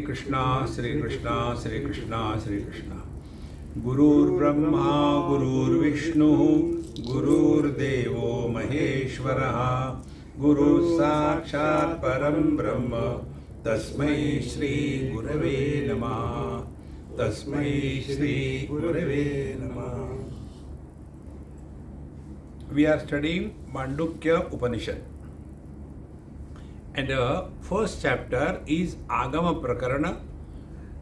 Krishna, Sri Krishna, Sri Krishna, Sri Krishna. Gurur Brahma, Gurur Vishnu, Gurur Devo Maheshwaraha, Guru Sakshat Param Brahma, Tasmai Shri Gurave Namah, Tasmai Shri Gurave Namah. We are studying Mandukya Upanishad. And the first chapter is Agama Prakarana.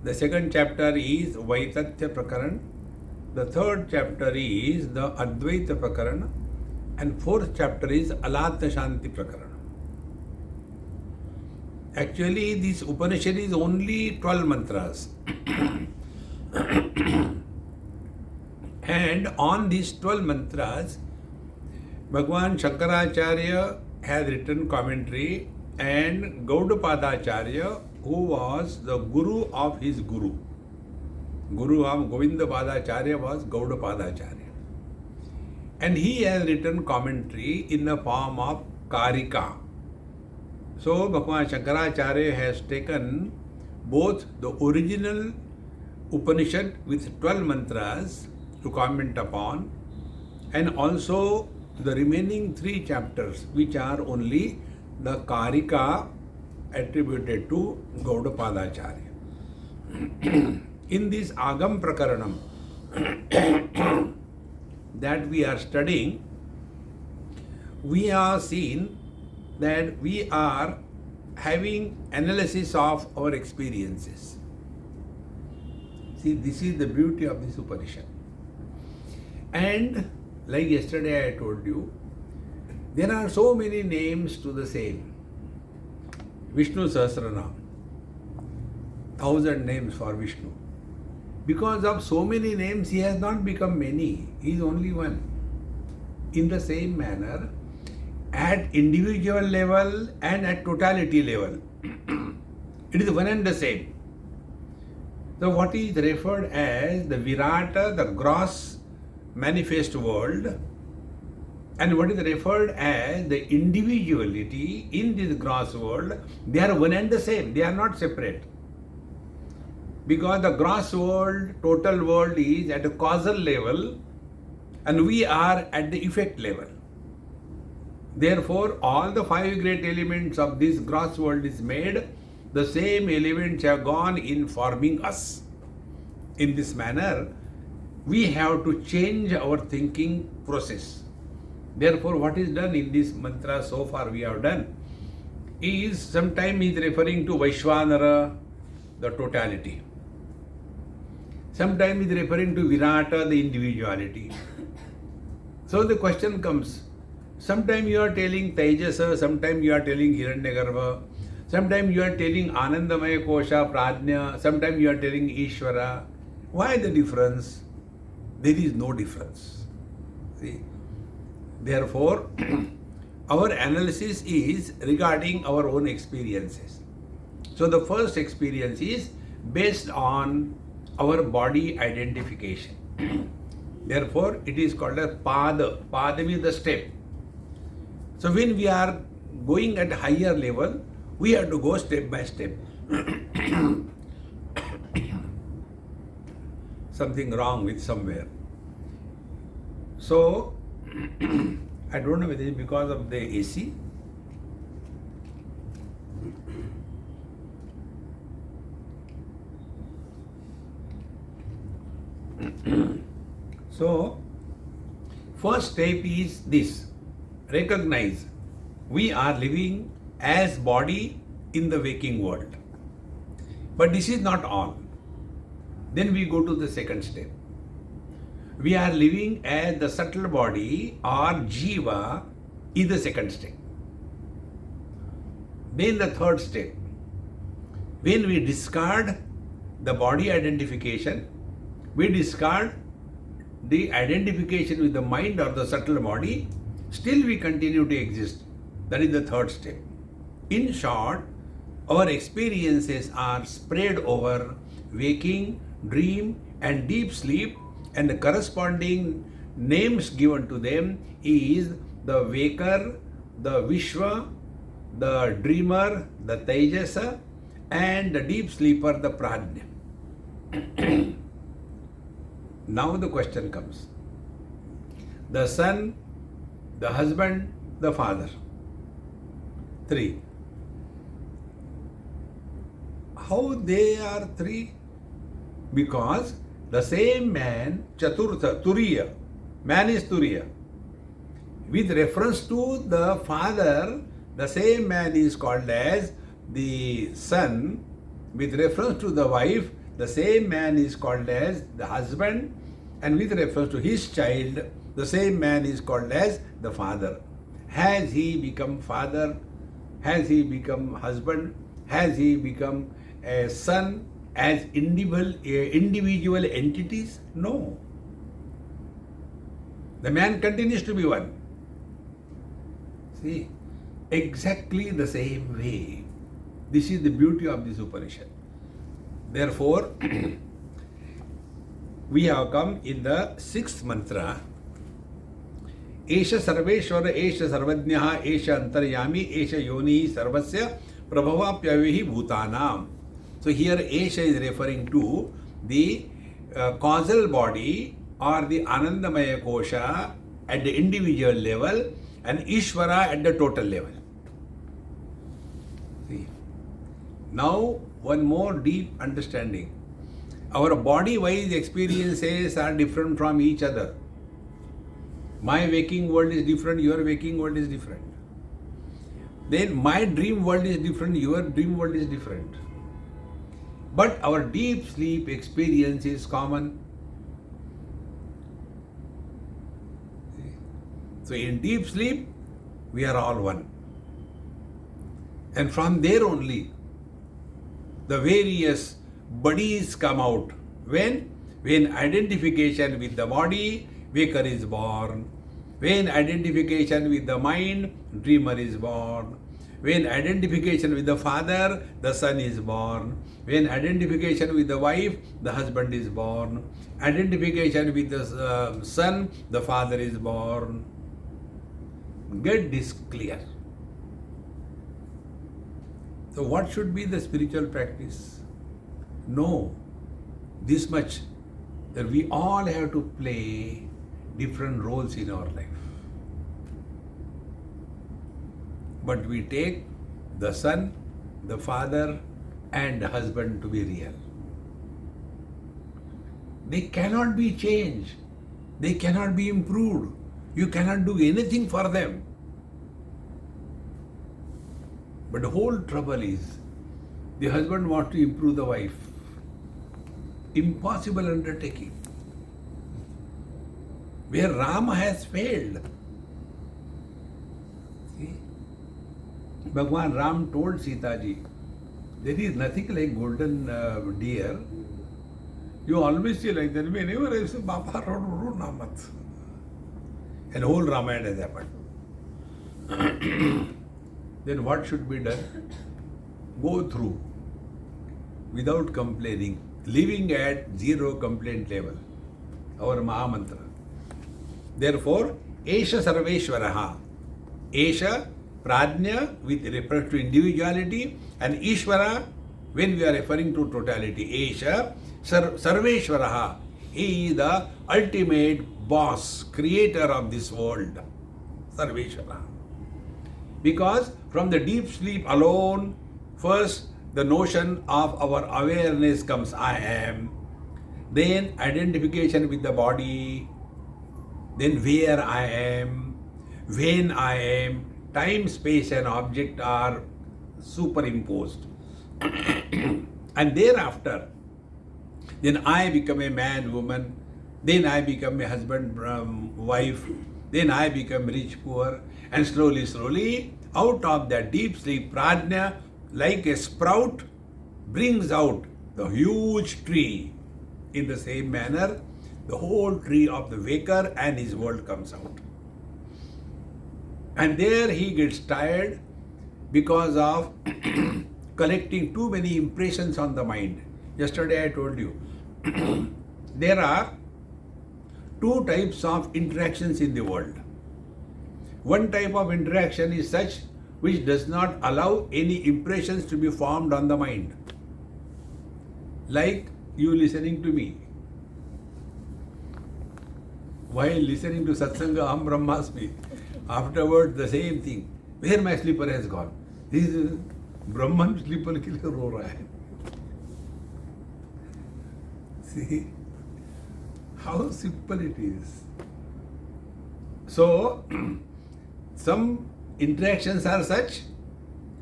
The second chapter is Vaitatya Prakarana. The third chapter is the Advaita Prakarana. And fourth chapter is Alatya Shanti Prakarana. Actually, this Upanishad is only 12 mantras. And on these 12 mantras, Bhagwan Shankaracharya has written commentary, and Gaudapadacharya, who was the guru of his guru. Guru of Govindapadacharya was Gaudapadacharya. And he has written commentary in the form of Karika. So Bhagwan Shankaracharya has taken both the original Upanishad with 12 mantras to comment upon, and also the remaining 3 chapters, which are only the Karika attributed to Gaudapadacharya. In this Agam Prakaranam that we are studying, we are seen that we are having analysis of our experiences. See, this is the beauty of this Upanishad. And like yesterday I told you, there are so many names to the same. Vishnu Sahasranam, 1000 names for Vishnu. Because of so many names, he has not become many. He is only one. In the same manner, at individual level and at totality level, it is one and the same. So what is referred as the Virata, the gross manifest world, and what is referred as the individuality in this gross world, they are one and the same. They are not separate. Because the gross world, total world is at a causal level, and we are at the effect level. Therefore, all the 5 great elements of this gross world is made. The same elements have gone in forming us. In this manner, we have to change our thinking process. Therefore, what is done in this mantra so far we have done is sometimes is referring to Vaishwanara, the totality. Sometimes is referring to Virata, the individuality. So the question comes, sometimes you are telling Tejasa, sometimes you are telling Hiranyagarbha, sometimes you are telling Anandamaya Kosha, Prajna, sometimes you are telling Ishvara. Why the difference? There is no difference. See? Therefore, our analysis is regarding our own experiences. So the first experience is based on our body identification. Therefore, it is called a pada. Pada means the step. So when we are going at a higher level, we have to go step by step. Something wrong with somewhere. So, I don't know whether it is because of the AC. So, first step is this. Recognize we are living as body in the waking world. But this is not all. Then we go to the second step. We are living as the subtle body or jiva is the second step. Then the third step. When we discard the body identification, we discard the identification with the mind or the subtle body, still we continue to exist. That is the third step. In short, our experiences are spread over waking, dream and deep sleep, and the corresponding names given to them is the waker, the Vishwa, the dreamer, the Tejasa, and the deep sleeper, the prajna. Now the question comes. The son, the husband, the father. 3. How they are 3? Because the same man, Chaturtha, Turiya, man is Turiya. With reference to the father, the same man is called as the son. With reference to the wife, the same man is called as the husband. And with reference to his child, the same man is called as the father. Has he become father? Has he become husband? Has he become a son as individual entities? No. The man continues to be one. See, exactly the same way. This is the beauty of this Upanishad. Therefore, we have come in the 6th mantra. Esha Sarveshwara, Esha Sarvajnaha, Esha Antaryami, Esha Yoni Sarvasya Prabhavapyavihi Bhutanam. So here Esha is referring to the causal body or the Anandamaya Kosha at the individual level and Ishvara at the total level. See. Now one more deep understanding. Our body-wise experiences are different from each other. My waking world is different, your waking world is different. Then my dream world is different, your dream world is different. But our deep sleep experience is common. So in deep sleep, we are all one. And from there only, the various bodies come out. When identification with the body, waker is born. When identification with the mind, dreamer is born. When identification with the father, the son is born. When identification with the wife, the husband is born. Identification with the son, the father is born. Get this clear. So what should be the spiritual practice? Know this much, that we all have to play different roles in our life. But we take the son, the father, and the husband to be real. They cannot be changed. They cannot be improved. You cannot do anything for them. But the whole trouble is, the husband wants to improve the wife. Impossible undertaking. Where Rama has failed. See? Bhagwan Ram told Sita ji, there is nothing like golden deer. You always say like that. Whenever I say, Baba, ro namat. And whole Ramayana has happened. Then what should be done? Go through without complaining, living at zero complaint level. Our Mahamantra. Therefore, Esha Sarveshwaraha. Esha, Prajna with reference to individuality, and Ishvara when we are referring to totality. Esha Sarveshwaraha. He is the ultimate boss, creator of this world. Sarveshwaraha. Because from the deep sleep alone, first the notion of our awareness comes, I am. Then identification with the body. Then where I am, when I am, time, space and object are superimposed. And thereafter, then I become a man, woman, then I become a husband, wife, then I become rich, poor, and slowly, out of that deep sleep, prajna, like a sprout, brings out the huge tree. In the same manner, the whole tree of the waker and his world comes out. And there he gets tired because of collecting too many impressions on the mind. Yesterday I told you, there are two types of interactions in the world. One type of interaction is such which does not allow any impressions to be formed on the mind. like you listening to me. While listening to Satsanga Aham Brahmasmi, afterwards the same thing. Where my slipper has gone? This is Brahman slipper ke liye ro raha hai. See how simple it is. So, some interactions are such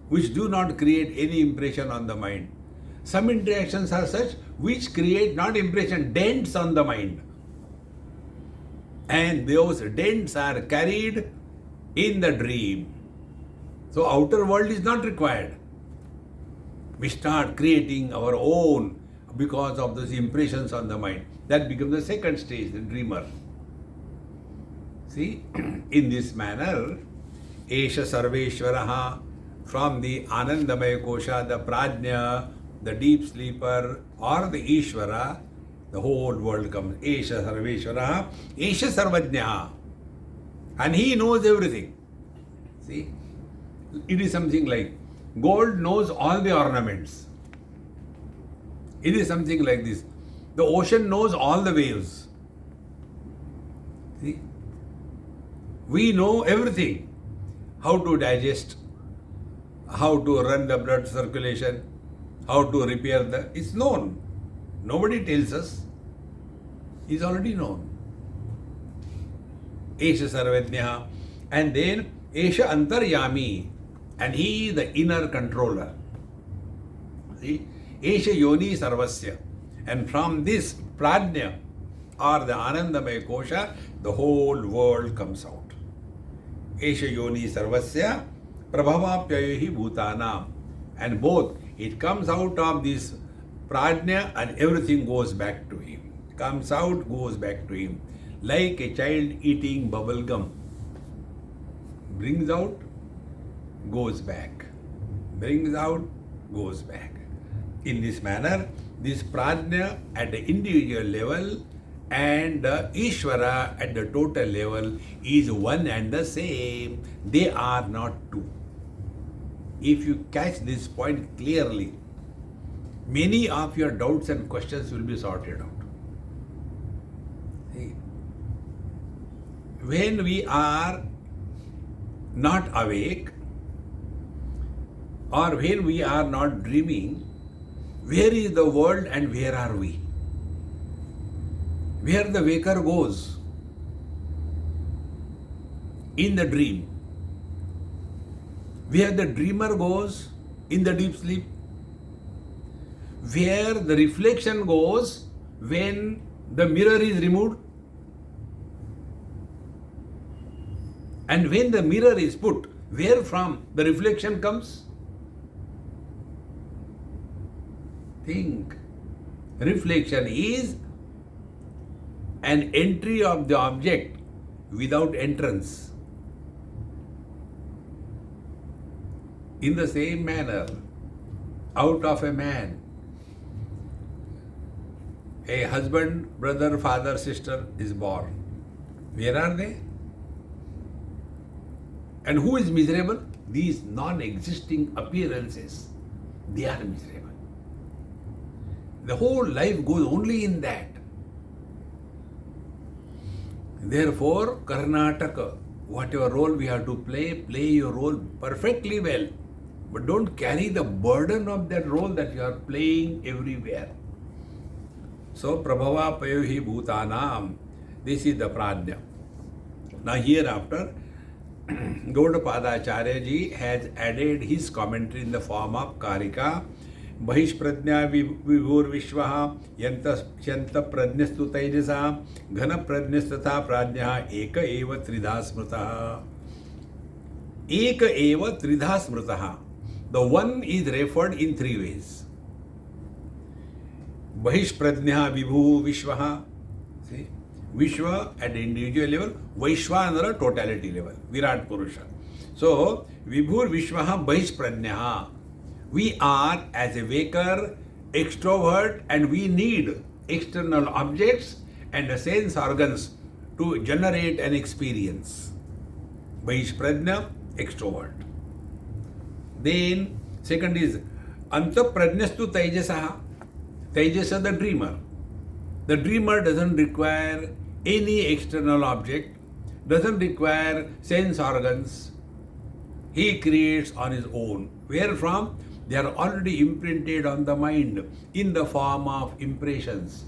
which do not create any impression on the mind. Some interactions are such which create not impression, dents on the mind. And those dents are carried in the dream. So outer world is not required. We start creating our own because of those impressions on the mind. That becomes the second stage, the dreamer. See, in this manner, Esha Sarveshwaraha, from the Anandamaya Kosha, the Prajna, the deep sleeper, or the Ishvara, the whole world comes. Esha Sarveshwaraha, Esha Sarvajnaha. And he knows everything. See, it is something like gold knows all the ornaments. It is something like this. The ocean knows all the waves. See, we know everything. How to digest, how to run the blood circulation, how to repair it's known. Nobody tells us. It's already known. Esha Sarvajnaha. And then Esha Antaryami. And he is the inner controller. See? Esha Yoni Sarvasya. And from this Prajna or the Anandamaya Kosha, the whole world comes out. Esha Yoni Sarvasya Prabhavapyayohi Bhutanam. And both, it comes out of this Prajna and everything goes back to him. Comes out, goes back to him. Like a child eating bubble gum. Brings out, goes back. Brings out, goes back. In this manner, this Prajna at the individual level and the Ishvara at the total level is one and the same. They are not two. If you catch this point clearly, many of your doubts and questions will be sorted out. See, when we are not awake or when we are not dreaming, where is the world and where are we? Where the waker goes in the dream, where the dreamer goes in the deep sleep, where the reflection goes when the mirror is removed, and when the mirror is put, where from the reflection comes? Think. Reflection is an entry of the object without entrance. In the same manner, out of a man, a husband, brother, father, sister is born. Where are they? And who is miserable? These non-existing appearances, they are miserable. The whole life goes only in that. Therefore, Karnataka, whatever role we have to play your role perfectly well. But don't carry the burden of that role that you are playing everywhere. So, Prabhava Payohi Bhutanam, this is the Prajna. Now, hereafter, Gaudapada Acharya ji has added his commentary in the form of Karika. Bahishpradnya vibhur vishvaha yanta pradnyastu taijasa ghana pradnyasthatha prajnyaha eka eva tridha smritaha. Eka eva tridha smritaha. The one is referred in three ways. Bahishpradnya vibhu vishvaha. See? Vishwa at the individual level, Vaishwanara totality level, Virat Purusha. So, Vibhur Vishwaha Bahishpradnyaha. We are, as a waker, extrovert, and we need external objects and the sense organs to generate an experience. Bahishpradnya, extrovert. Then, second is Antapradnyastu Taijasaha. Tejasa, the dreamer. The dreamer doesn't require any external object, doesn't require sense organs. He creates on his own. Where from? They are already imprinted on the mind in the form of impressions.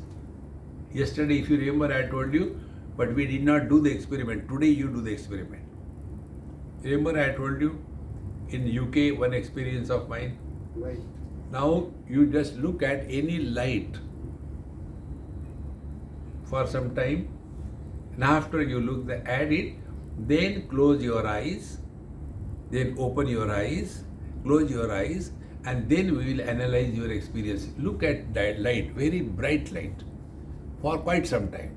Yesterday, if you remember, I told you, but we did not do the experiment. Today, you do the experiment. Remember, I told you in UK one experience of mine. Right. Now, you just look at any light for some time, and after you look at it, then close your eyes, then open your eyes, close your eyes, and then we will analyze your experience. Look at that light, very bright light, for quite some time.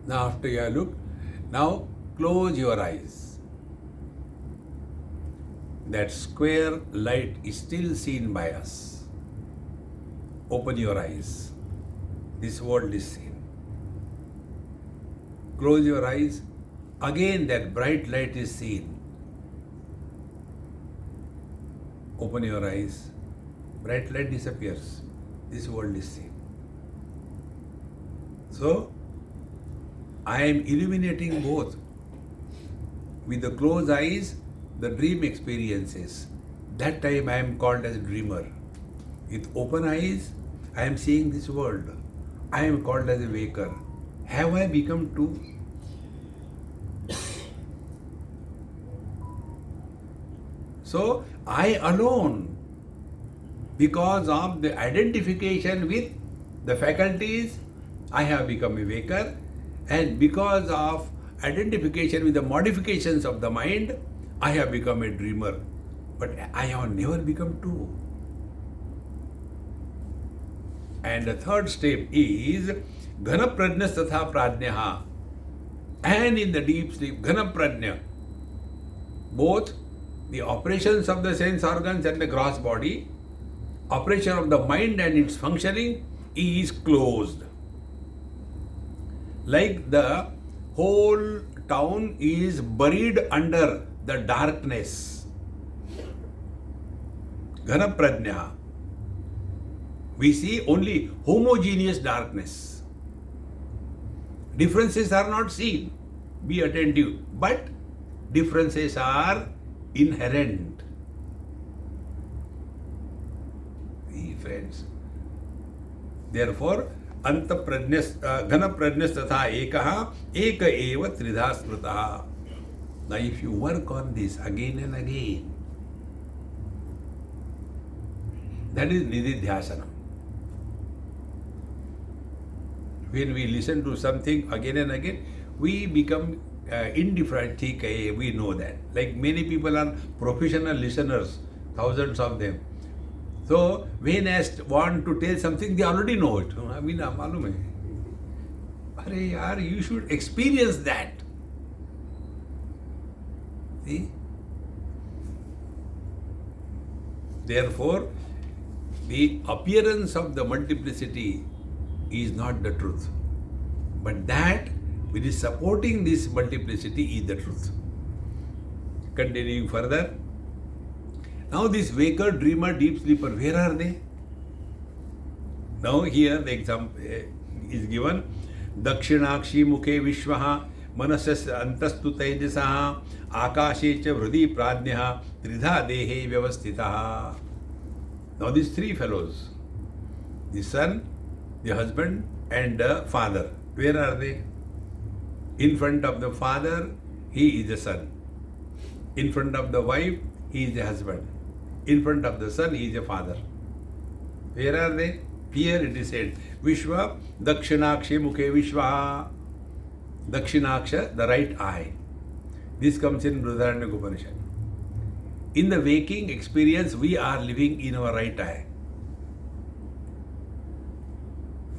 Now after you have looked, now close your eyes. That square light is still seen by us. Open your eyes. This world is seen. Close your eyes. Again that bright light is seen. Open your eyes. Bright light disappears. This world is seen. So, I am illuminating both. With the closed eyes, the dream experiences. That time I am called as dreamer. With open eyes, I am seeing this world. I am called as a waker. Have I become two? So, I alone, because of the identification with the faculties, I have become a waker, and because of identification with the modifications of the mind, I have become a dreamer. But I have never become two. And the third step is Ghana Prajna Tatha Prajnaha. And in the deep sleep, Ghana Prajna, both the operations of the sense organs and the gross body, operation of the mind and its functioning is closed. Like the whole town is buried under the darkness. Ghana Prajna. We see only homogeneous darkness. Differences are not seen. Be attentive. But differences are inherent. See, friends. Therefore, Anta Prajnas, Ghana Prajnas Tatha Ekaha, Eka Eva Tridha Smritaha. Now, if you work on this again and again, that is Nididhyasana. When we listen to something again and again, we become indifferent. We know that. Like many people are professional listeners, thousands of them. So, when asked want to tell something, they already know it. I mean, मालूम है. अरे यार, you should experience that. See? Therefore, the appearance of the multiplicity is not the truth. But that which is supporting this multiplicity is the truth. Continuing further. Now this waker, dreamer, deep sleeper, where are they? Now here the example is given. Dakshinakshi mukhe vishvaha manasas antastu tejasaha akashe cha vridi pradnyaha tridha dehe vyavastitaha. Now these three fellows, the son, the husband and the father, where are they? In front of the father, he is the son. In front of the wife, he is the husband. In front of the son, he is the father. Where are they? Here it is said, Vishwa Dakshinakshe Mukhe Vishwa. Dakshinaksha, the right eye. This comes in Brihadaranyaka Upanishad. In the waking experience, we are living in our right eye.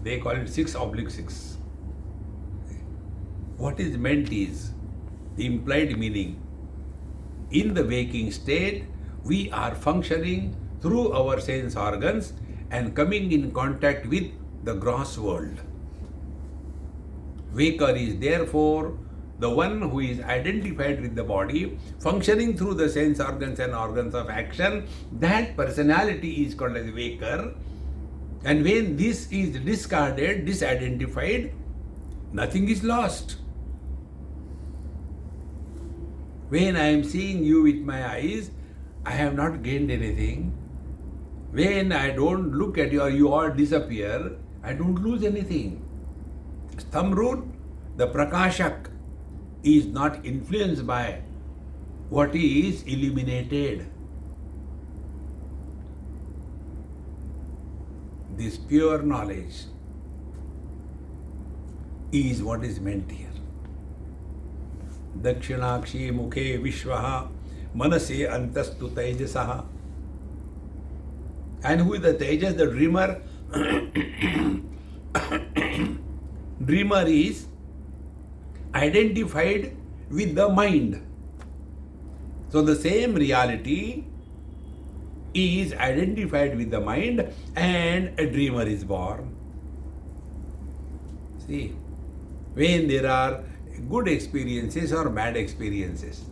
They call it 6/6. What is meant is, the implied meaning, in the waking state, we are functioning through our sense organs and coming in contact with the gross world. Waker is therefore the one who is identified with the body, functioning through the sense organs and organs of action, that personality is called as waker. And when this is discarded, disidentified, nothing is lost. When I am seeing you with my eyes, I have not gained anything. When I don't look at you or you all disappear, I don't lose anything. Thumb rule, the Prakashak is not influenced by what is eliminated. This pure knowledge is what is meant here. Dakshinakshi mukhe vishvaha manase antastu tejasaha. And who is the Tejas? The dreamer. Dreamer is identified with the mind. So the same reality is identified with the mind and a dreamer is born. See, when there are good experiences or bad experiences,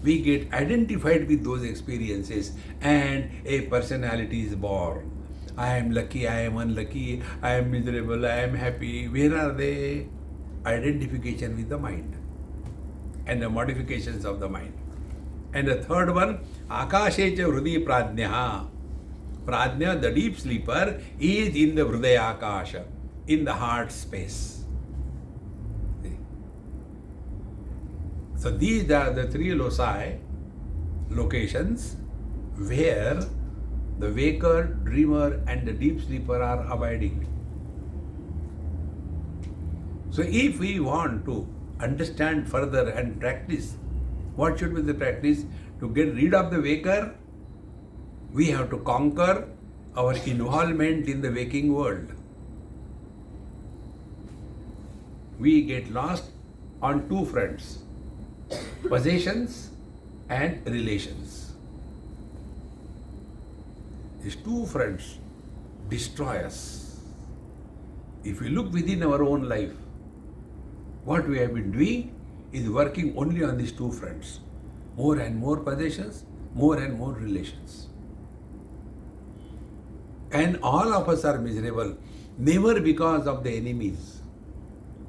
we get identified with those experiences and a personality is born. I am lucky, I am unlucky, I am miserable, I am happy. Where are they? Identification with the mind and the modifications of the mind. And the third one, Akashecha Hrudi Pradnyaha. Pradnya, the deep sleeper, is in the Hrudaya Akasha, in the heart space. See? So these are the three loci, locations, where the waker, dreamer and the deep sleeper are abiding. So if we want to understand further and practice, what should be the practice? To get rid of the waker, we have to conquer our involvement in the waking world. We get lost on two fronts, possessions and relations. These two fronts destroy us. If we look within our own life, what we have been doing is working only on these two fronts. More and more possessions, more and more relations. And all of us are miserable, never because of the enemies.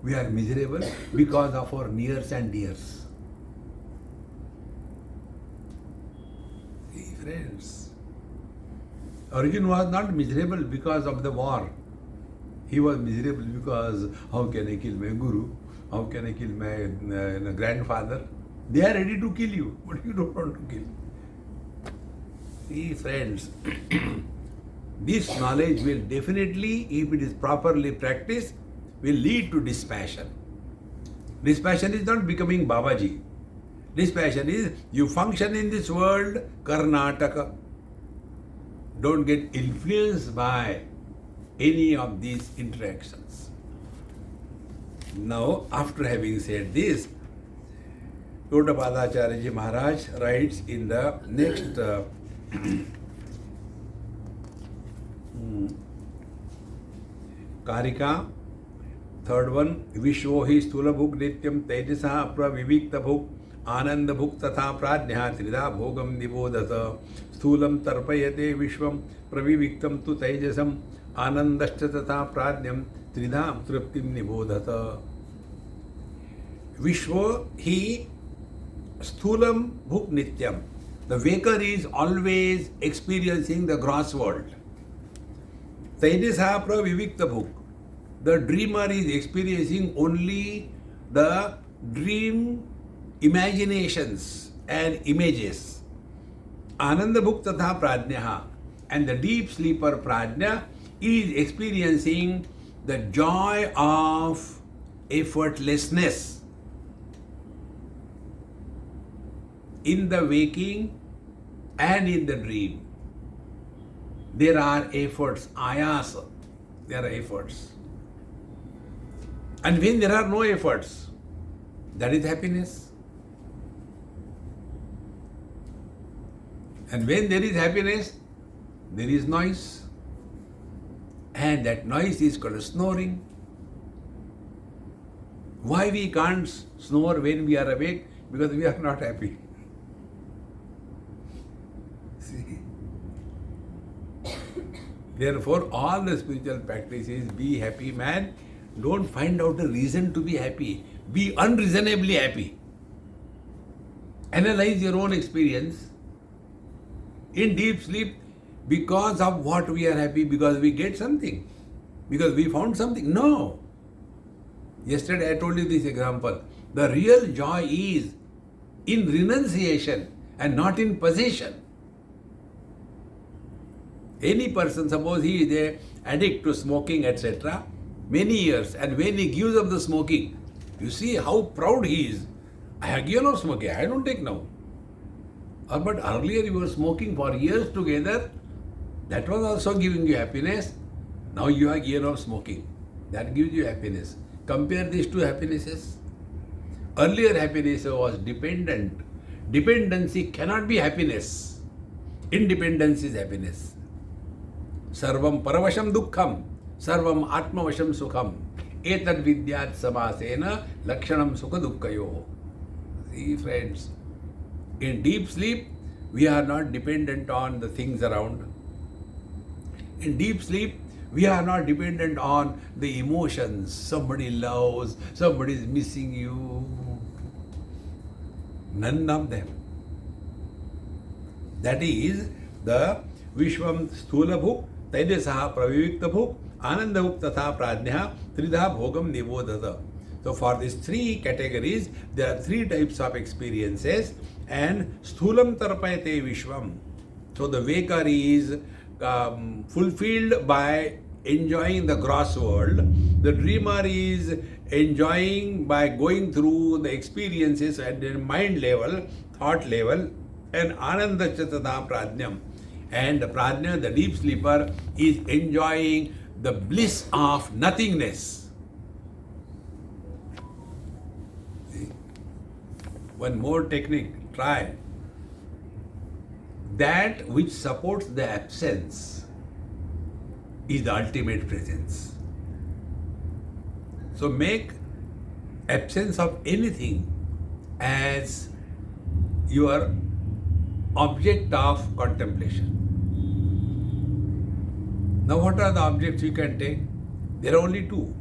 We are miserable because of our nears and dears. See, friends, Arjun was not miserable because of the war. He was miserable because how can I kill my guru? How can I kill my grandfather? They are ready to kill you, but you don't want to kill. See, friends, this knowledge will definitely, if it is properly practiced, will lead to dispassion. Dispassion is not becoming Babaji. Dispassion is you function in this world, Karnataka. Don't get influenced by any of these interactions. Now, after having said this, Gaudapadacharya Ji Maharaj writes in the next Karika, third one, Vishwo hi sthula bhuk nityam tejasa pravivikta bhuk ananda bhuk tatha pradnya trida bhogam nibodhata sthulam tarpayate vishvam praviviktam tu tejasam anandascha tatha pradnyam tridham triptim nibodhata. Vishwo hi sthulam bhuk nityam. The waker is always experiencing the gross world. Tejasa pravivikta bhuk. The dreamer is experiencing only the dream imaginations and images. Ananda bhuk tatha pradnyaha. And the deep sleeper pradnya is experiencing the joy of effortlessness. In the waking and in the dream, there are efforts, ayasa, there are efforts. And when there are no efforts, that is happiness. And when there is happiness, there is noise. And that noise is called snoring. Why we can't snore when we are awake? Because we are not happy. See? Therefore, all the spiritual practices, be happy, man. Don't find out a reason to be happy. Be unreasonably happy. Analyze your own experience. In deep sleep, because of what we are happy, because we get something, because we found something. No. Yesterday I told you this example. The real joy is in renunciation and not in possession. Any person, suppose he is an addict to smoking, etc., many years, and when he gives up the smoking, you see how proud he is. I have given up smoking, I don't take now. But earlier you were smoking for years together, that was also giving you happiness. Now you have given up smoking, that gives you happiness. Compare these two happinesses. Earlier happiness was dependent. Dependency cannot be happiness. Independence is happiness. Sarvam paravasham dukkham, sarvam atmavasham sukham, etad vidyat samasena lakshanam sukha dukkhayo. See friends, in deep sleep, we are not dependent on the things around. In deep sleep, we are not dependent on the emotions. Somebody loves, somebody is missing you. None of them. That is the Vishwam Sthula Bhuk, Taijasaha Pravivikta Bhuk, Ananda Bhuk Tatha Pradnya, Tridha Bhogam Nibodhata. So for these three categories, there are three types of experiences, and Sthulam Tarpayate Vishwam. So the waker is fulfilled by enjoying the gross world. The dreamer is enjoying by going through the experiences at the mind level, thought level, and Ananda Chatata Pradnyam. And the Pradnya, the deep sleeper, is enjoying the bliss of nothingness. See? One more technique, try. That which supports the absence is the ultimate presence. So make absence of anything as your object of contemplation. Now what are the objects you can take? There are only two,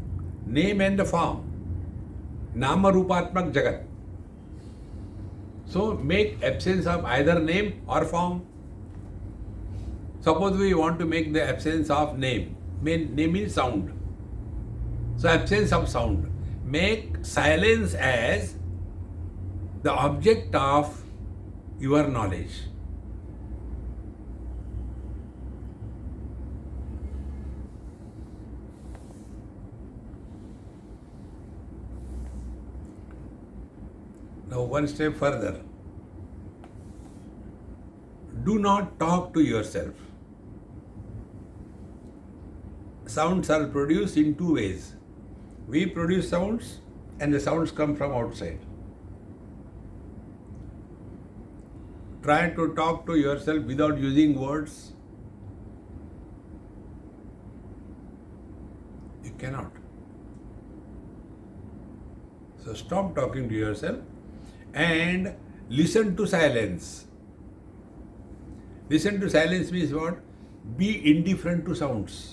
name and the form. Nama Rupatmak Jagat. So make absence of either name or form. Suppose we want to make the absence of name. Name is sound. So absence of sound. Make silence as the object of your knowledge. Now one step further. Do not talk to yourself. Sounds are produced in two ways. We produce sounds and the sounds come from outside. Try to talk to yourself without using words. You cannot. So stop talking to yourself and listen to silence. Listen to silence means what? Be indifferent to sounds.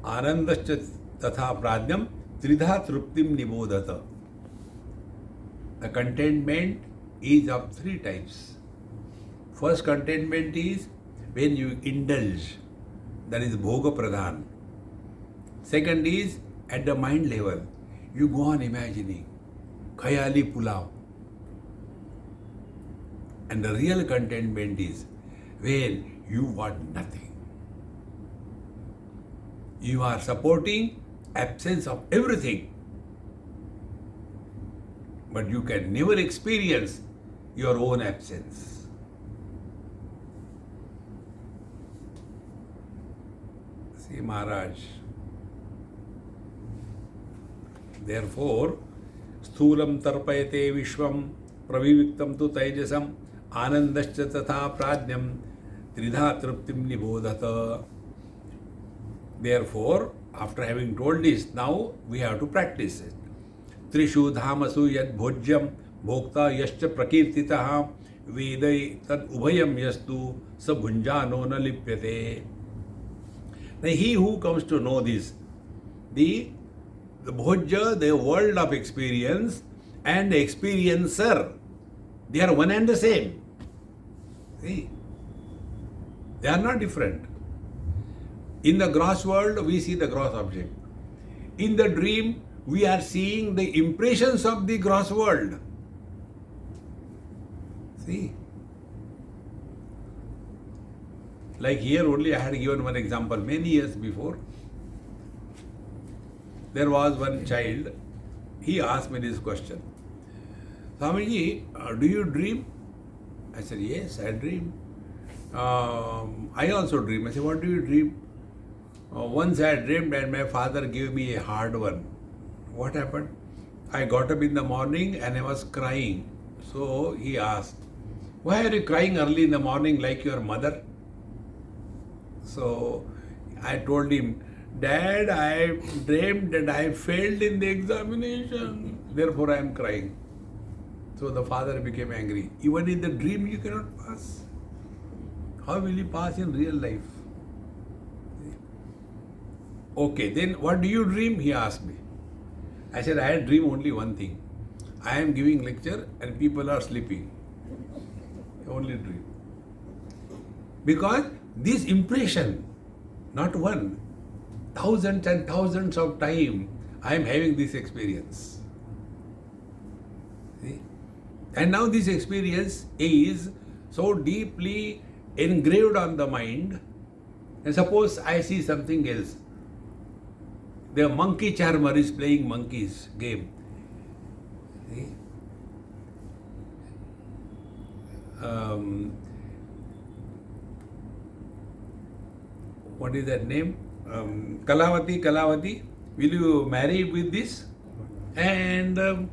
Anandascha tatha pradnyam tridha truptim nibodhata. The contentment is of three types. First contentment is when you indulge, that is bhoga pradhan. Second is at the mind level, you go on imagining, khayali pulav. And the real contentment is when you want nothing. You are supporting absence of everything. But you can never experience your own absence. See Maharaj. Therefore, Sthulam tarpayate vishvam praviviktam tu taijasam anandascha tatha prajnam tridha truptim nibodhata. Therefore, after having told this, now we have to practice it. Trishu dhamasu yad bhojyam bhokta yascha prakirtitaha vedai tad ubhayam yastu sabhunjano na lipyate. Now he who comes to know this, the bhojya, the world of experience, and the experiencer, they are one and the same. See? They are not different. In the gross world, we see the gross object. In the dream, we are seeing the impressions of the gross world. See? Like here only I had given one example many years before. There was one child, he asked me this question. Swamiji, do you dream? I said, yes, I dream. I also dream. I said, what do you dream? Once I dreamed and my father gave me a hard one. What happened? I got up in the morning and I was crying. So he asked, why are you crying early in the morning like your mother? So I told him, Dad, I dreamed that I failed in the examination. Therefore I am crying. So the father became angry. Even in the dream you cannot pass. How will you pass in real life? Okay, then what do you dream? He asked me. I said, I dream only one thing. I am giving lecture and people are sleeping. Only dream. Because this impression, not one, thousands and thousands of times I am having this experience. See? And now this experience is so deeply engraved on the mind. And suppose I see something else. The monkey charmer is playing monkeys game. See? What is that name? Kalavati, will you marry with this? And that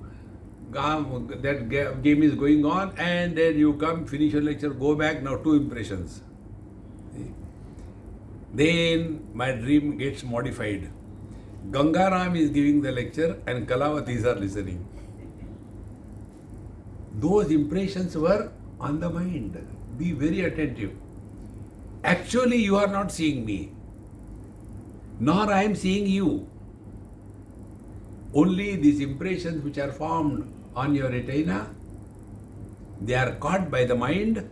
game is going on, and then you come, finish your lecture, go back, now 2 impressions. See? Then my dream gets modified. Gangaram is giving the lecture and Kalavatis are listening. Those impressions were on the mind. Be very attentive. Actually, you are not seeing me, nor I am seeing you. Only these impressions which are formed on your retina, they are caught by the mind.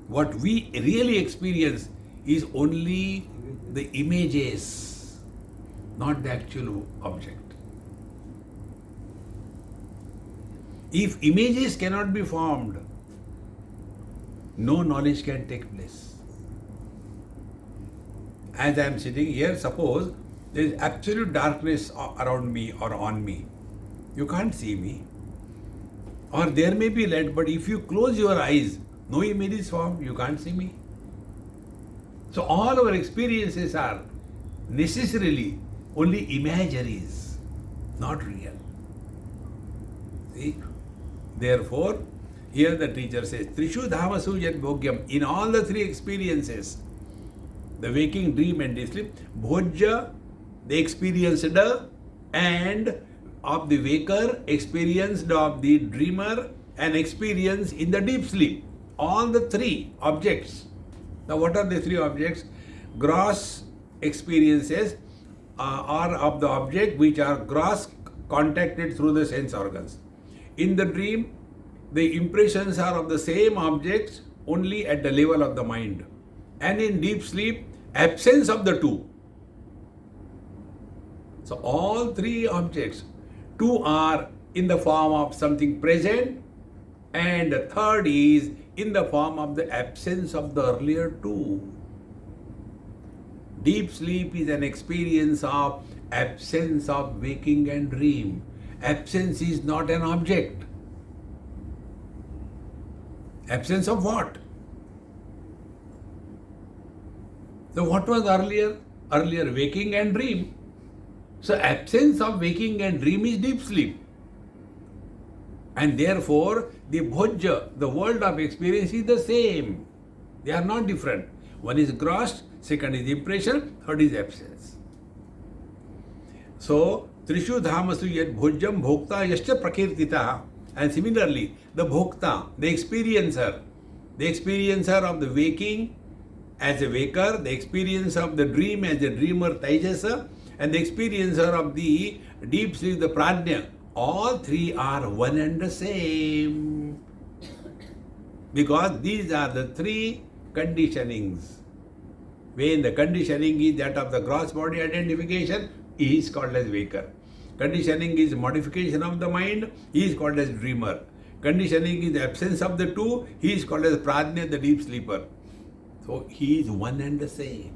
What we really experience is only the images, not the actual object. If images cannot be formed, no knowledge can take place. As I am sitting here, suppose there is absolute darkness around me or on me. You can't see me. Or there may be light, but if you close your eyes, no image is formed, you can't see me. So all our experiences are necessarily only imageries, not real. See? Therefore, here the teacher says, Trishu dhamasu yad bhogyam. In all the 3 experiences, the waking, dream and the sleep, bhojya, the experienced, and of the waker, experienced of the dreamer, and experience in the deep sleep. All the 3 objects. Now what are the 3 objects? Gross experiences are of the object which are gross contacted through the sense organs. In the dream, the impressions are of the same objects only at the level of the mind. And in deep sleep, absence of the 2. So all 3 objects, 2 are in the form of something present, and the third is in the form of the absence of the earlier 2. Deep sleep is an experience of absence of waking and dream. Absence is not an object. Absence of what? So what was earlier? Earlier waking and dream. So absence of waking and dream is deep sleep. And therefore, the bhojya, the world of experience is the same. They are not different. One is gross, second is impression, third is absence. So, Trishu Dhamasu yad bhojyam bhokta yascha prakirtita. And similarly, the bhokta, the experiencer of the waking as a waker, the experience of the dream as a dreamer Taijasa, and the experiencer of the deep sleep, the Prajna, all three are one and the same. Because these are the three conditionings. When the conditioning is that of the gross body identification, he is called as waker. Conditioning is modification of the mind, he is called as dreamer. Conditioning is the absence of the two, he is called as Prajna, the deep sleeper. So he is one and the same.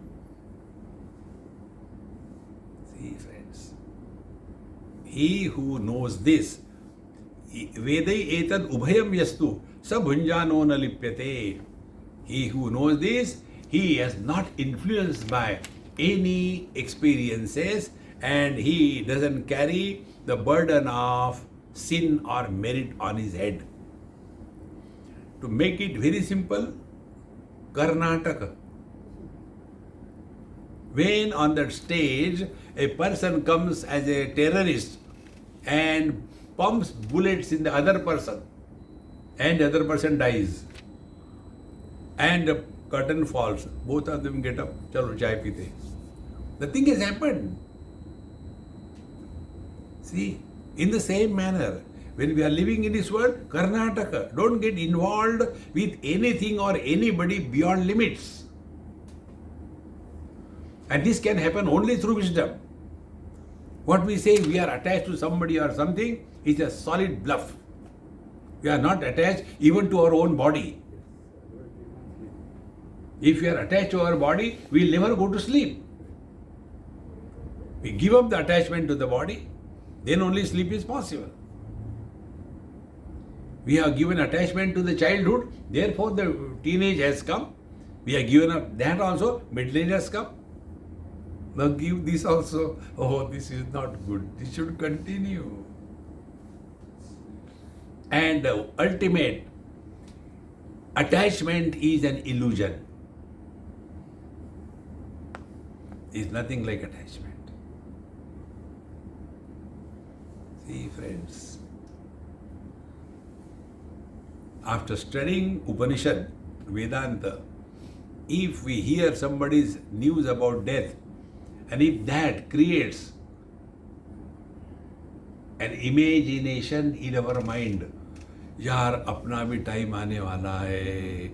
See, friends. He who knows this, Vedai etad ubhayam yastu sabhunjano na lipyate. He who knows this, he is not influenced by any experiences and he doesn't carry the burden of sin or merit on his head. To make it very simple, Karnataka. When on that stage a person comes as a terrorist and pumps bullets in the other person and the other person dies and the curtain falls, both of them get up, chalo chai pite. Nothing has happened. See, in the same manner, when we are living in this world, Karnataka, don't get involved with anything or anybody beyond limits. And this can happen only through wisdom. What we say we are attached to somebody or something is a solid bluff. We are not attached even to our own body. If we are attached to our body, we will never go to sleep. We give up the attachment to the body, then only sleep is possible. We have given attachment to the childhood, therefore the teenage has come. We have given up that also, middle age has come. Now give this also. Oh, this is not good. This should continue. And the ultimate attachment is an illusion. Is nothing like attachment. See, friends, after studying Upanishad, Vedanta, if we hear somebody's news about death, and if that creates an imagination in our mind, यार अपना भी time आने वाला है,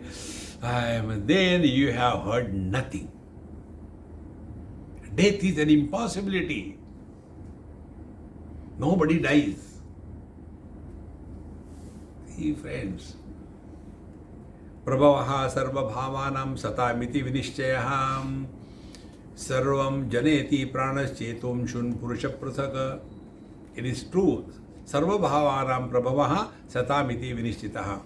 then you have heard nothing. Death is an impossibility. Nobody dies. See, friends, Prabhavaha sarva bhavanam satamiti vinishchayaham sarvam janeti pranaschetum shun purusha prasaka. It is true. Sarva bhavanam prabhavaha satamiti vinishchitaha.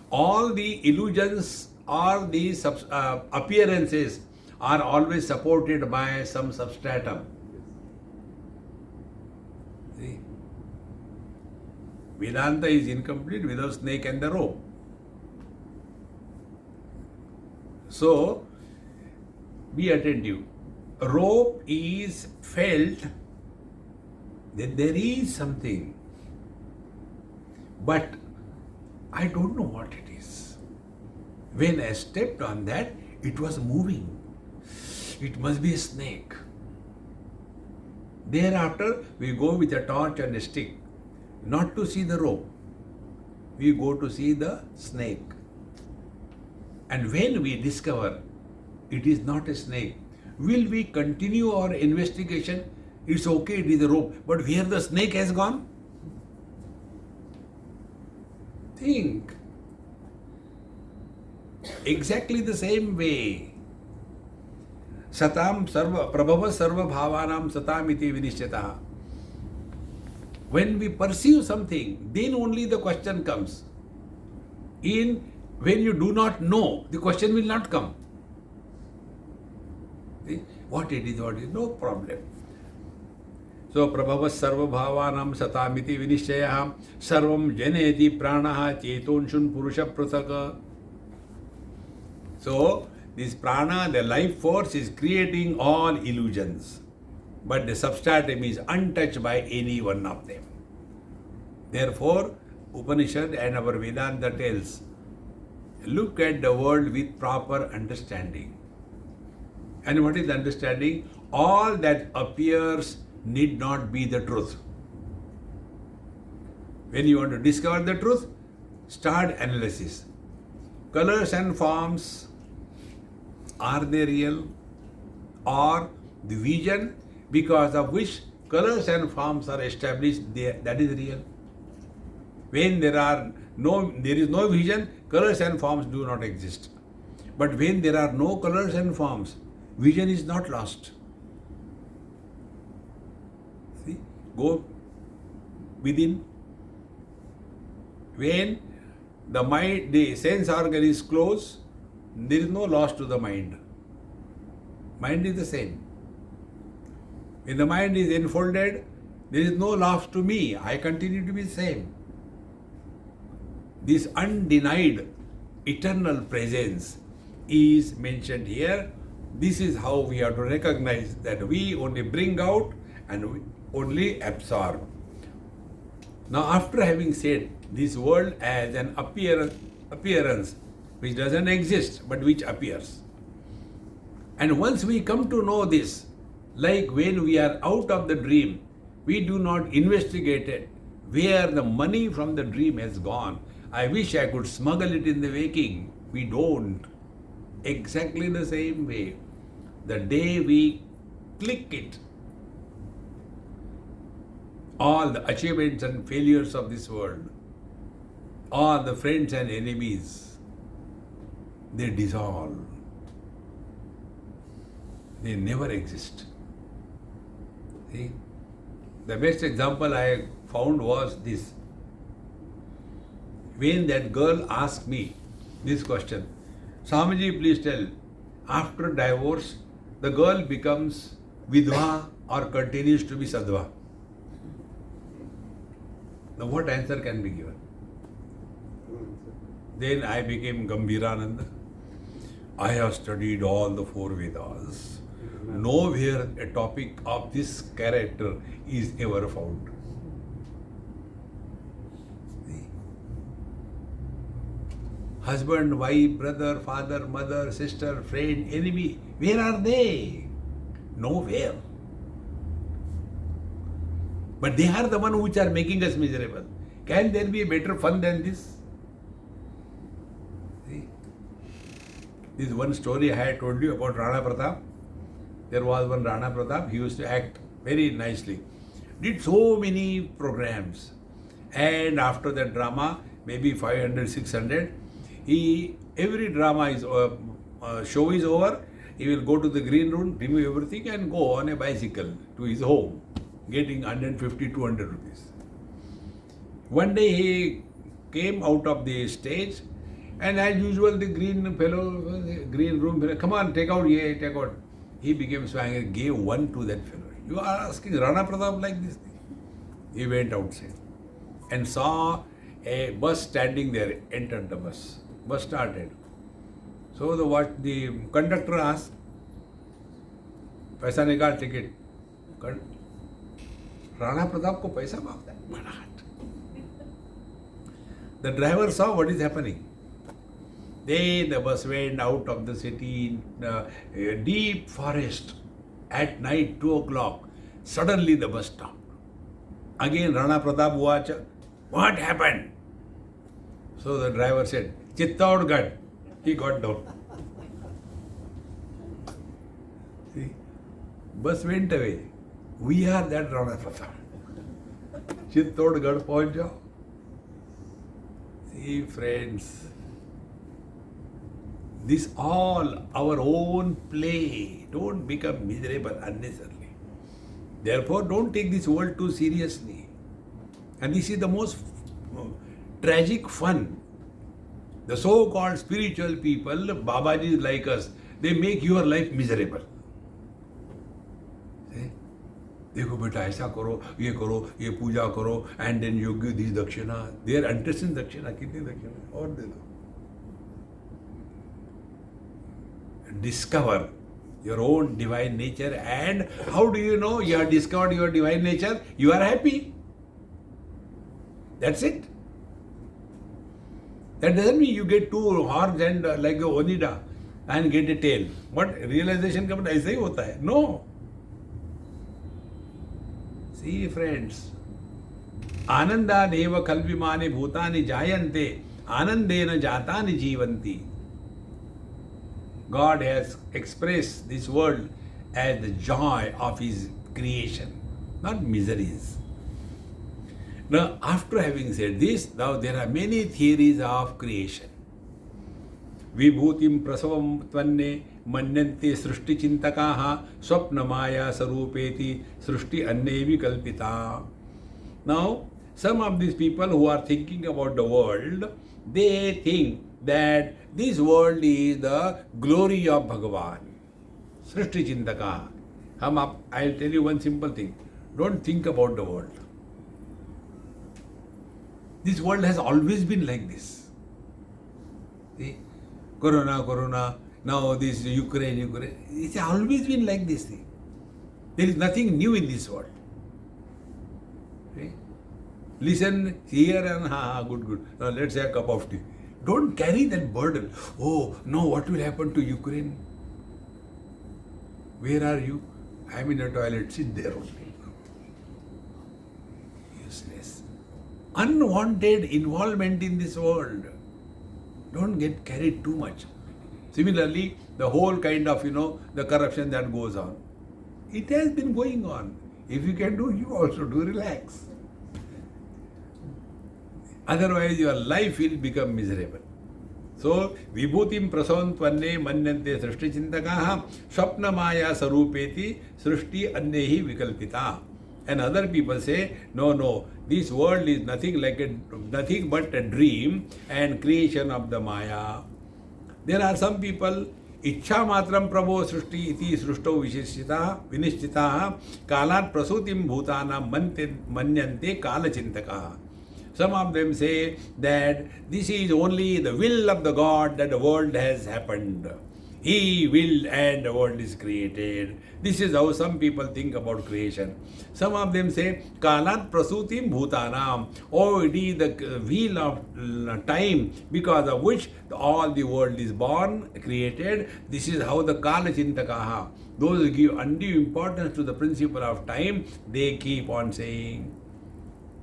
All the illusions or the appearances are always supported by some substratum. See? Vedanta is incomplete without snake and the rope. So, be attentive. Rope is felt, then there is something. But I don't know what it is. When I stepped on that, it was moving. It must be a snake. Thereafter, we go with a torch and a stick, not to see the rope. We go to see the snake. And when we discover it is not a snake, will we continue our investigation? It's okay, it is a rope, but where the snake has gone? Think. Exactly the same way. Satam sarva prabhava sarva bhavanam satam iti vinishchataha. When we perceive something, then only the question comes. When you do not know, the question will not come. See? What it is, no problem. So Prabhavas Sarva Bhavanam Satamiti Vinishchayah Sarvam Janeti Pranaha Chetonshun Purusha Prasaka. So this prana, the life force, is creating all illusions. But the substratum is untouched by any one of them. Therefore, Upanishad and our Vedanta tells, look at the world with proper understanding. And what is understanding? All that appears need not be the truth. When you want to discover the truth, start analysis. Colors and forms, are they real? Or the vision because of which colors and forms are established, that is real. When there is no vision, colors and forms do not exist. But when there are no colors and forms, vision is not lost. See, go within. When the mind, the sense organ is closed, there is no loss to the mind. Mind is the same. When the mind is enfolded, there is no loss to me. I continue to be the same. This undenied eternal presence is mentioned here. This is how we have to recognize that we only bring out and we only absorb. Now, after having said this world as an appearance which doesn't exist but which appears, and once we come to know this, like when we are out of the dream, we do not investigate it, where the money from the dream has gone. I wish I could smuggle it in the waking. We don't. Exactly the same way, the day we click it, all the achievements and failures of this world, all the friends and enemies, they dissolve. They never exist. See? The best example I found was this. When that girl asked me this question, Swamiji, please tell, after divorce, the girl becomes vidva or continues to be sadhva? Now what answer can be given? Then I became Gambhirananda. I have studied all the four Vedas. Nowhere a topic of this character is ever found. Husband, wife, brother, father, mother, sister, friend, enemy, where are they? Nowhere. But they are the ones which are making us miserable. Can there be a better fun than this? See? This one story I had told you about Rana Pratap. There was one Rana Pratap, he used to act very nicely. Did so many programs. And after that drama, maybe 500, 600, every drama is show is over, he will go to the green room, remove everything and go on a bicycle to his home, getting 150, 200 rupees. One day he came out of the stage and as usual the green room, come on, take out, yeah, take out. He became swagger, gave one to that fellow. You are asking Rana Pratap like this thing? He went outside and saw a bus standing there, entered the bus. Bus started. So the conductor asked, पैसा निकाल ticket. Rana Pratap को पैसा मांगता है, बनाट. The driver saw what is happening. Then the bus went out of the city in a deep forest at night, 2 o'clock. Suddenly the bus stopped. Again Rana Pratap watched. What happened? So the driver said, Chittaudgarh. He got down. See, bus went away. We are that Rana Pratap. Chittaudgarh पहुंच जाओ. See, friends, this all our own play. Don't become miserable unnecessarily. Therefore, don't take this world too seriously. And this is the most tragic fun. The so-called spiritual people, Babajis like us, they make your life miserable. See? देखो बेटा ऐसा करो, ये पूजा करो, and then you give this dakshina. They are interested in दक्षिणा. कितनी दक्षिणा और दे दो. Discover your own divine nature, and how do you know you have discovered your divine nature? You are happy. That's it. That doesn't mean you get two horns and like a Onida and get a tail. But realization का ऐसा ही होता है. No. See friends, आनंदादेव कल्विमानि भूतानि जायन्ते आनंदेन जातानि जीवन्ति. God has expressed this world as the joy of His creation, not miseries. Now, after having said this, now there are many theories of creation. Vibhutim prasavam tvanne manyante srushti chintakaha swapna maya sarupeti srushti anne vikalpita. Now, some of these people who are thinking about the world, they think that this world is the glory of Bhagavan. Srishti Chintaka. I'll tell you one simple thing. Don't think about the world. This world has always been like this. See? Corona, now this Ukraine. It's always been like this thing. There is nothing new in this world. See? Listen here and good. Now let's have a cup of tea. Don't carry that burden. Oh, no, what will happen to Ukraine? Where are you? I'm in the toilet. Sit there only. Useless. Unwanted involvement in this world. Don't get carried too much. Similarly, the whole kind of, the corruption that goes on. It has been going on. If you can do, you also do. Relax. Otherwise, your life will become miserable. So, vibhutim prasavantvanne manyante srishti chintakaha swapna maya sarupeti srishti annehi vikalpita. And other people say, no, this world is nothing but a dream and creation of the maya. There are some people, ichha matram prabho srishti iti srushto vinishchita kalat prasutim bhutana manyante kala chintakaha. Some of them say that this is only the will of the God that the world has happened. He willed and the world is created. This is how some people think about creation. Some of them say, Kalat prasutim bhutanam. Oh, it is the wheel of time because of which all the world is born, created. This is how the Kala Chintakaha, those who give undue importance to the principle of time, they keep on saying.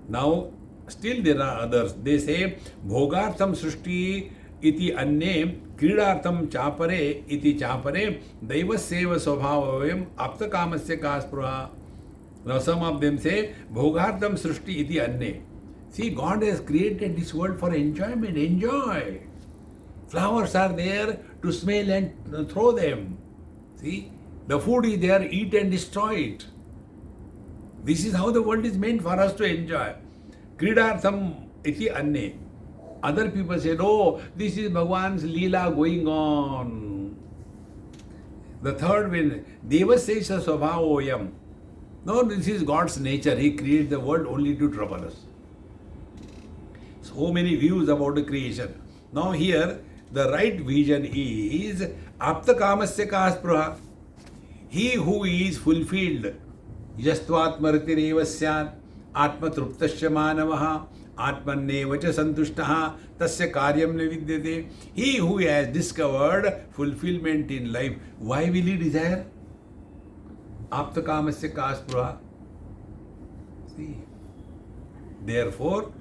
Now, still there are others. They say, Bhogartham Srishti iti anne क्रीडार्थम चापरे इति चापरे दैवस्यैव स्वभावोऽयम् आप्तकामस्य का स्पृहा. Now some of them say bhogartham srishti iti anne. See, God has created this world for enjoyment. Enjoy. Flowers are there to smell and throw them. See, the food is there, eat and destroy it. This is how the world is meant for us to enjoy. Kridartham iti anne. Other people say, no, this is Bhagwan's Leela going on. The third one, Devasesha Swabhavoyam. No, this is God's nature. He created the world only to trouble us. So many views about the creation. Now here, the right vision is Aptakamasya Kaspruha. He who is fulfilled, Yastvatmartireva Syat, Atma Truptasya Manavaha, Atmaneva cha santushtaha tasya karyam ne vidyate. He who has discovered fulfillment in life, why will he desire? Aptakamasya kaspruha. See. Therefore,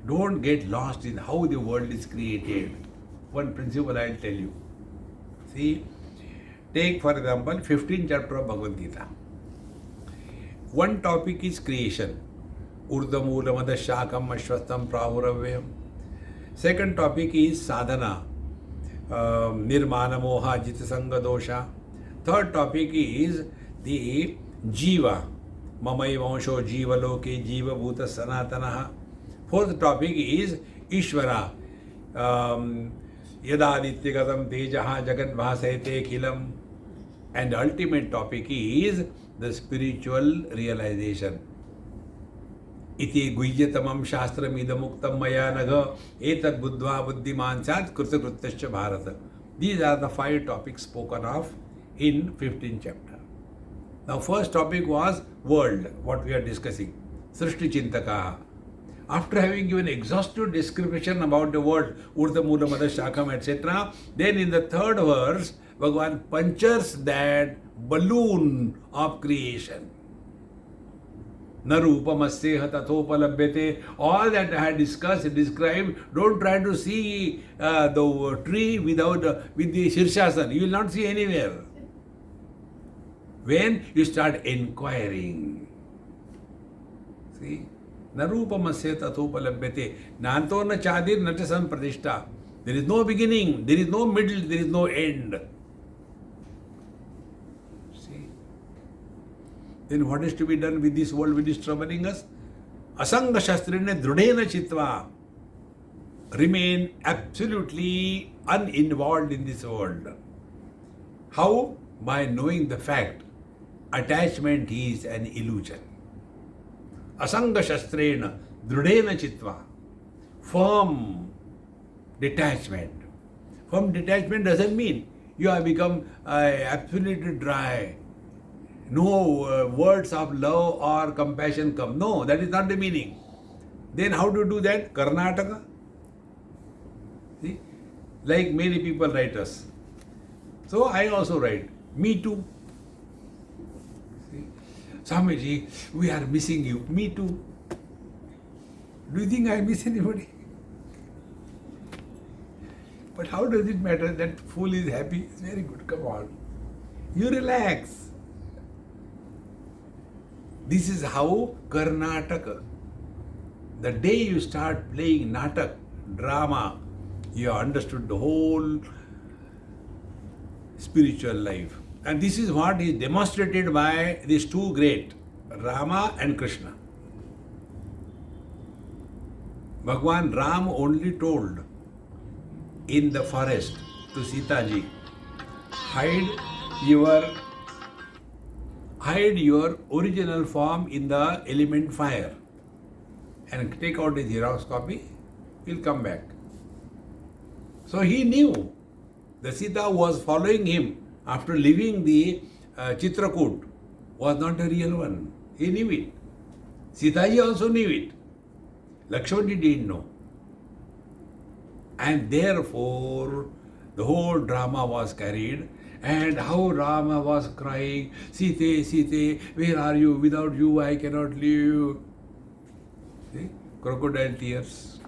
don't get lost in how the world is created. One principle I will tell you. See, take for example 15th chapter of Bhagavad Gita. One topic is creation. Urdhamulamadasyakam ashwastam prahuravayam. Second topic is sadhana. Nirmana moha jitasanga dosha. Third topic is the jiva. Mamai vansho jiva loke jiva bhuta sanatanaha. Fourth topic is Ishvara. Yadadityagadam tejaha jagat bhasayate khilam. And the ultimate topic is the spiritual realization. Iti guhyatamam shastram idamuktam maya nagha etad buddhva buddhiman sat krutakrutascha bharata. These are the 5 topics spoken of in 15th chapter. Now first topic was world, what we are discussing. Srishti Chintaka. After having given exhaustive description about the world, Urdha Mula Mada Shakam, etc., then in the 3rd verse, Bhagavan punctures that balloon of creation. Narupamasseha tathopalabhyate. All that I had discussed, described, don't try to see the tree with the Shirshasana. You will not see anywhere. When you start inquiring. See? Narupamasya tathopalabhyate. Nanto na chadir nachasan pradishta. There is no beginning, there is no middle, there is no end. See? Then what is to be done with this world which is troubling us? Asanga shastrine drudena chitva. Remain absolutely uninvolved in this world. How? By knowing the fact attachment is an illusion. Asanga shastrena drudena chitva. Firm detachment. Firm detachment doesn't mean you have become absolutely dry. No words of love or compassion come. No, that is not the meaning. Then how to do that? Karnataka. See? Like many people write us. So I also write. Me too. Swamiji, we are missing you. Me too. Do you think I miss anybody? But how does it matter? That fool is happy. It's very good. Come on. You relax. This is how Karnataka. The day you start playing natak, drama, you have understood the whole spiritual life. And this is what is demonstrated by these 2 great, Rama and Krishna. Bhagwan Ram only told in the forest to Sita ji, hide your original form in the element fire and take out a Xerox copy, he'll come back. So he knew the Sita was following him after leaving the Chitrakoot was not a real one. He knew it. Sitaji also knew it. Lakshmana didn't know. And therefore, the whole drama was carried. And how Rama was crying, Sita, Sita, where are you? Without you, I cannot live. See? Crocodile tears.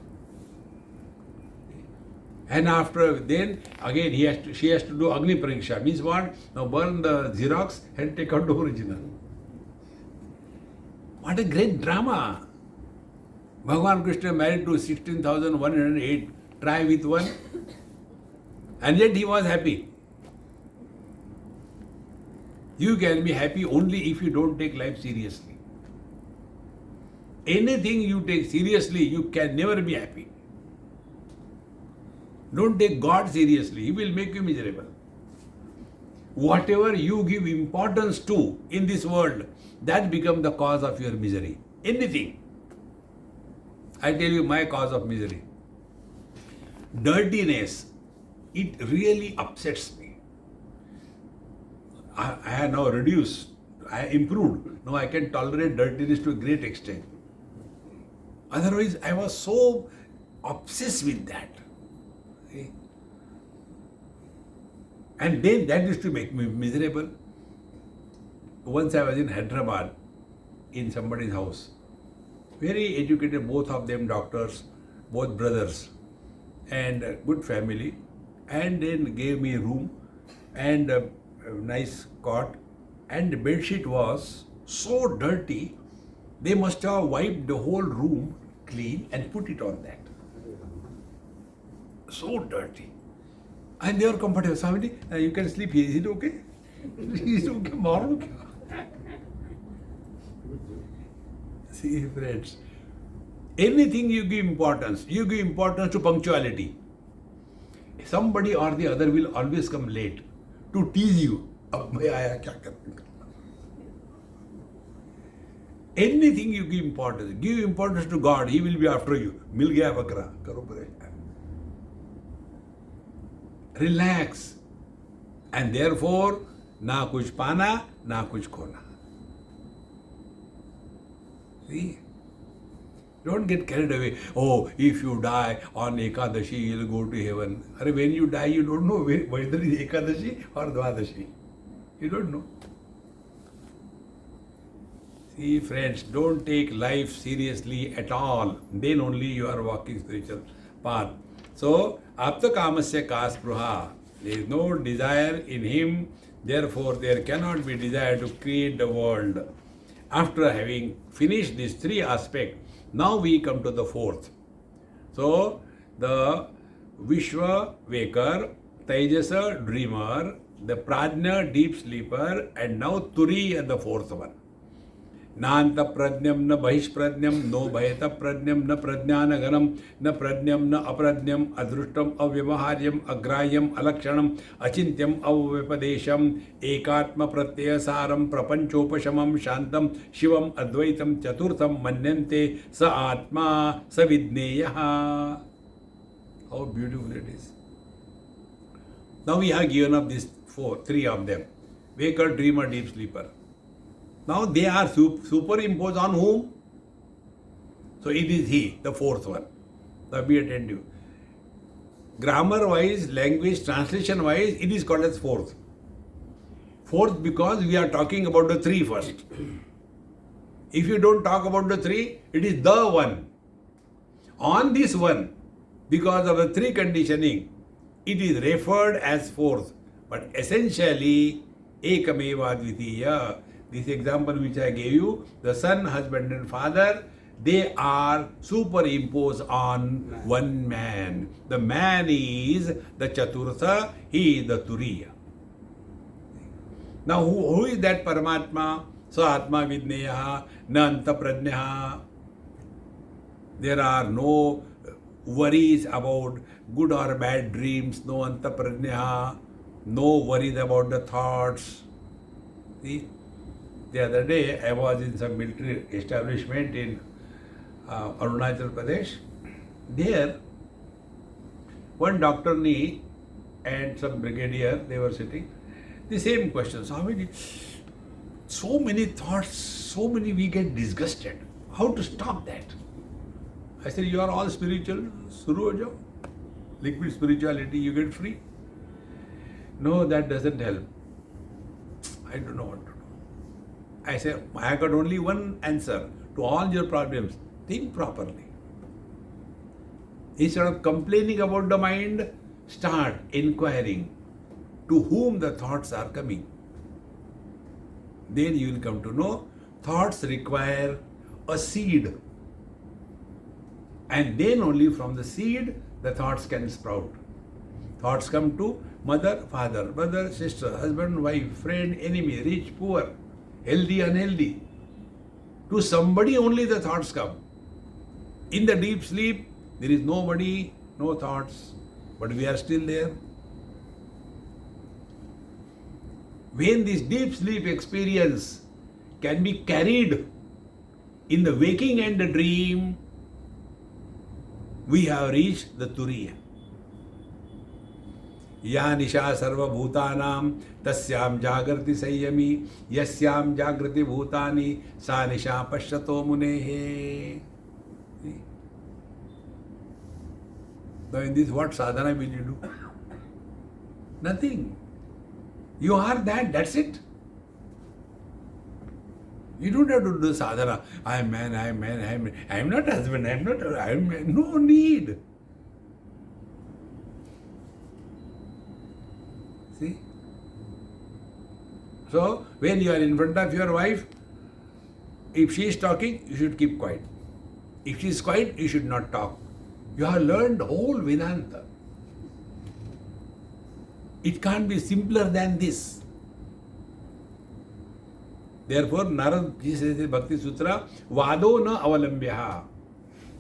And after then, again, she has to do Agni Pariksha. Means what? Now burn the Xerox and take out the original. What a great drama. Bhagavan Krishna married to 16,108. Try with one. And yet he was happy. You can be happy only if you don't take life seriously. Anything you take seriously, you can never be happy. Don't take God seriously. He will make you miserable. Whatever you give importance to in this world, that becomes the cause of your misery. Anything. I tell you my cause of misery. Dirtiness. It really upsets me. I have now reduced. I improved. Now I can tolerate dirtiness to a great extent. Otherwise, I was so obsessed with that. And then that used to make me miserable. Once I was in Hyderabad, in somebody's house. Very educated, both of them doctors, both brothers, and a good family. And then gave me a room and a nice cot. And the bedsheet was so dirty, they must have wiped the whole room clean and put it on that. So dirty. And they were comfortable. Swamiji, you can sleep here. Is it okay? Is it okay? Tomorrow? See, friends, anything you give importance to punctuality. Somebody or the other will always come late to tease you. अब मैं आया क्या करूँगा. Anything you give importance to God, He will be after you. मिल गया बकरा, करो परेशान. Relax. And therefore, ना कुछ पाना, ना कुछ खोना. See? Don't get carried away. Oh, if you die on Ekadashi, you'll go to heaven. When you die, you don't know whether it's Ekadashi or Dvadashi. You don't know. See, friends, don't take life seriously at all. Then only you are walking spiritual path. So, apta kamasya ka spruha. There is no desire in him. Therefore, there cannot be desire to create the world. After having finished these three aspects, now we come to the fourth. So, the Vishwa waker, Tejasa dreamer, the Prajna deep sleeper, and now Turi and the fourth one. नान्त प्रज्ञम न बहिष्प्रज्ञम no भयत प्रज्ञम न प्रज्ञान घनम न प्रज्ञम न अप्रज्ञम अदृष्टम अव्यवहार्यम अग्राह्यम अलक्षणम अचिंत्यम अव्यपदेशम एकात्म प्रत्यय सारम प्रपंचोपशमम शांतम शिवम अद्वैतम चतुर्थम मन्यन्ते स आत्मा स विज्ञेयः. How beautiful it is. Now we have given up these three of them: waker, dreamer, deep sleeper. Now they are superimposed on whom? So it is he, the fourth one. Now be attentive. Grammar wise, language translation wise, it is called as fourth. Fourth because we are talking about the three first. If you don't talk about the three, it is the one. On this one, because of the three conditioning, it is referred as fourth. But essentially, ekameva dvitiya. This example which I gave you, the son, husband and father, they are superimposed on one man. The man is the Chaturtha, he is the Turiya. Now who is that Paramatma? Sa Atma Vidneyaha, na Anta Prajnaha. There are no worries about good or bad dreams, no Anta Prajnaha, no worries about the thoughts. See? The other day, I was in some military establishment in Arunachal Pradesh. There, one doctor and some brigadier, they were sitting. The same question. So many thoughts, so many we get disgusted. How to stop that? I said, you are all spiritual. Suru ho jao. Liquid spirituality, you get free. No, that doesn't help. I don't know what to do. I said, I got only one answer to all your problems. Think properly. Instead of complaining about the mind, start inquiring to whom the thoughts are coming. Then you will come to know thoughts require a seed. And then only from the seed, the thoughts can sprout. Thoughts come to mother, father, brother, sister, husband, wife, friend, enemy, rich, poor, healthy, unhealthy. To somebody only the thoughts come. In the deep sleep, there is nobody, no thoughts, but we are still there. When this deep sleep experience can be carried in the waking and the dream, we have reached the Turiya. या निशा सर्वभूतानां तस्यां जागृति संयमी यस्यां जागृति भूतानि सा निशा पश्यतो मुनेः. Now in this, what sadhana will you do? Nothing. You are that, that's it. You don't have to do sadhana. I am man, I am man, I am not husband, I am not, I am man. No need. See? So, when you are in front of your wife, if she is talking, you should keep quiet. If she is quiet, you should not talk. You have learned whole Vedanta. It can't be simpler than this. Therefore, Narad ji says in Bhakti Sutra, Vado na avalambyaha.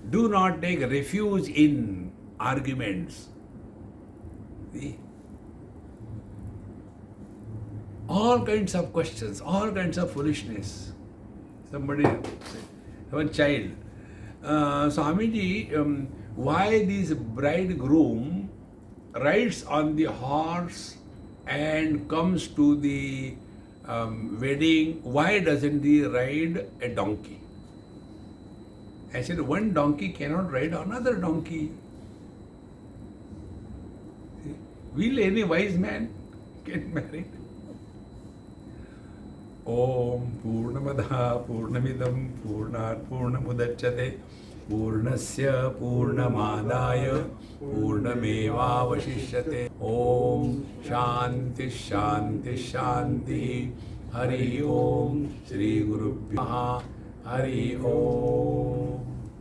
Do not take refuge in arguments. See? all kinds of questions, all kinds of foolishness. Somebody, one child, Swamiji, why this bridegroom rides on the horse and comes to the wedding? Why doesn't he ride a donkey? I said, one donkey cannot ride another donkey. Will any wise man get married? Om Purnamada Purnamidam Purnat Purnamudachyate Purnasya Purnamadaya Purnamevavashishyate. Om Shanti Shanti Shanti. Hari Om Shri Guru Hari Om.